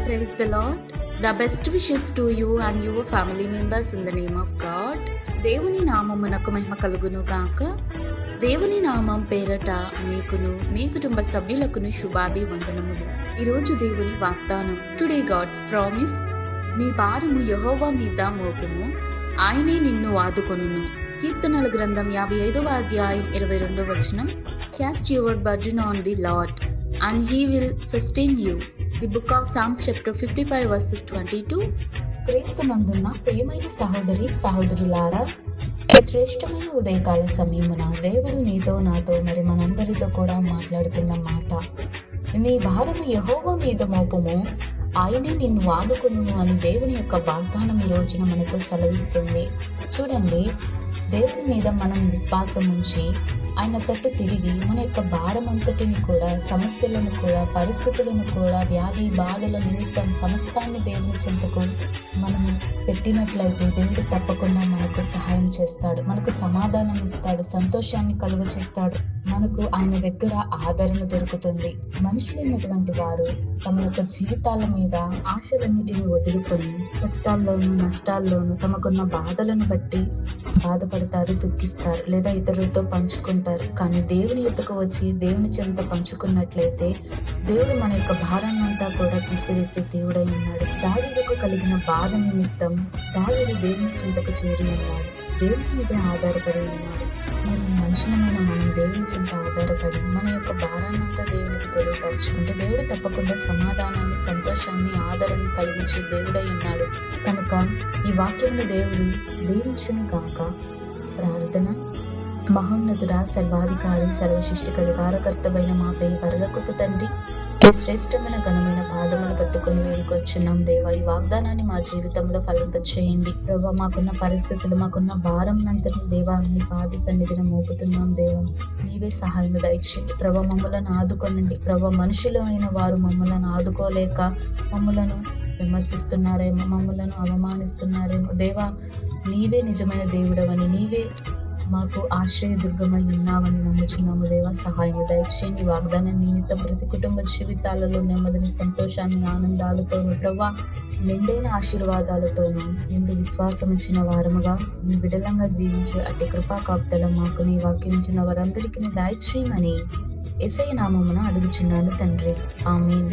Praise the Lord. The best wishes to you and your family members in the name of God. దేవుని నామమునకు మహిమ కలుగును గాక. దేవుని నామం పేరట మీకును మీ కుటుంబ సభ్యులకును శుభాభివందనములు. ఈరోజు దేవుని వాగ్దానం. Today God's promise. నీ భారము యెహోవా మీద మోపుము, ఆయనే నిన్ను ఆదుకొనును. కీర్తనల గ్రంథం 55వ అధ్యాయం 22వ వచనం. Cast your burden on the Lord, and he will sustain you. The book of Psalms chapter 55 verses 22. క్రీస్తునందున్న ప్రియమైన సహోదరి సహోదరులారా, ఈ శ్రేష్టమైన ఉదయకాల సమయమున దేవుడు నీతో నాతో మరి మనందరితో కూడా మాట్లాడుతున్న మాట, నీ భారము యెహోవా మీద మోపుము, ఆయనే నిన్ను ఆదుకొనును అని దేవుని యొక్క వాగ్దానం ఈ రోజున మనకు సెలవిస్తుంది. చూడండి, దేవుని మీద మనం విశ్వాసం ఉంచి ఆయన తట్టు తిరిగి మన యొక్క భారం అంతటిని కూడా, సమస్యలను కూడా, పరిస్థితులను కూడా, వ్యాధి బాధల నిమిత్తం సమస్తాన్ని దేవుని చెంతకు మనము పెట్టినట్లయితే దేవుడు తప్పకుండా మనకు సహాయం చేస్తాడు, మనకు సమాధానం ఇస్తాడు, సంతోషాన్ని కలుగ చేస్తాడు. మనకు ఆయన దగ్గర ఆదరణ దొరుకుతుంది. మనుషులైనటువంటి వారు తమ యొక్క జీవితాల మీద ఆశలన్నిటిని వదులుకొని కష్టాల్లోనూ నష్టాల్లోనూ తమకున్న బాధలను బట్టి బాధపడతారు, దుఃఖిస్తారు, లేదా ఇతరులతో పంచుకుంటారు. కానీ దేవుని యొద్దకు వచ్చి దేవుని చెంత పంచుకున్నట్లయితే దేవుడు మన యొక్క భారాన్ని అంతా కూడా తీసివేసే దేవుడై ఉన్నాడు. దావీదుకు కలిగిన బాధ నిమిత్తం దావీదు దేవుని చెంతకు చేరి ఉన్నాడు, దేవుని మీదే ఆధారపడి ఉన్నాడు. మరి మనుషులమైన మనం దేవుని చెంత ఆధారపడి మన యొక్క భారాన్నంతా దేవునికి తెలియపరచుకుంటే దేవుడు తప్పకుండా సమాధానాన్ని, సంతోషాన్ని, ఆదరణ కలిగించే దేవుడై ఉన్నాడు. కనుక ఈ వాక్యంలో దేవుడు దీవించును గాక. ప్రార్థన. మహోన్నతుడా, సర్వాధికారి, సర్వశిష్టి కలుగారకర్తమైన మా ప్రియ పరలోకపు తండ్రి, ఈ శ్రేష్టమైన ఘనమైన పాదములు పట్టుకొని వేడుకొచ్చున్నాం దేవా. ఈ వాగ్దానాన్ని మా జీవితంలో ఫలింప చేయండి ప్రభా. మాకున్న పరిస్థితులు, మాకున్న భారం అంతటి దేవా మీ పాద సన్నిధిని మోపుతున్నాం దేవా. నీవే సహాయం దయచేయండి ప్రభా. మమ్మలను ఆదుకోనండి ప్రభా. మనుషులు అయిన వారు మమ్మలను ఆదుకోలేక మమ్మలను విమర్శిస్తున్నారేమో, మమ్మలను అవమానిస్తున్నారేమో దేవా. నీవే నిజమైన దేవుడవని, నీవే మాకు ఆశ్రయదుర్గమై ఉన్నావని నమ్ముచున్నాము దేవా. సహాయం దయచేయండి. వాగ్దానం నిమిత్తం ప్రతి కుటుంబ జీవితాలలో నెమ్మదిని, సంతోషాన్ని, ఆనందాలతోనూ ప్రభా, మెండైన ఆశీర్వాదాలతోనూ ఎందు విశ్వాసం ఇచ్చిన వారముగా నీ విడలంగా జీవించే అట్టి కృపా కాపుదల మాకు నీ వాక్యం ఇచ్చిన వారందరికీ దయచేయమని యేసయ్య నామమున అడుగుచున్నాను తండ్రి. ఆమేన్.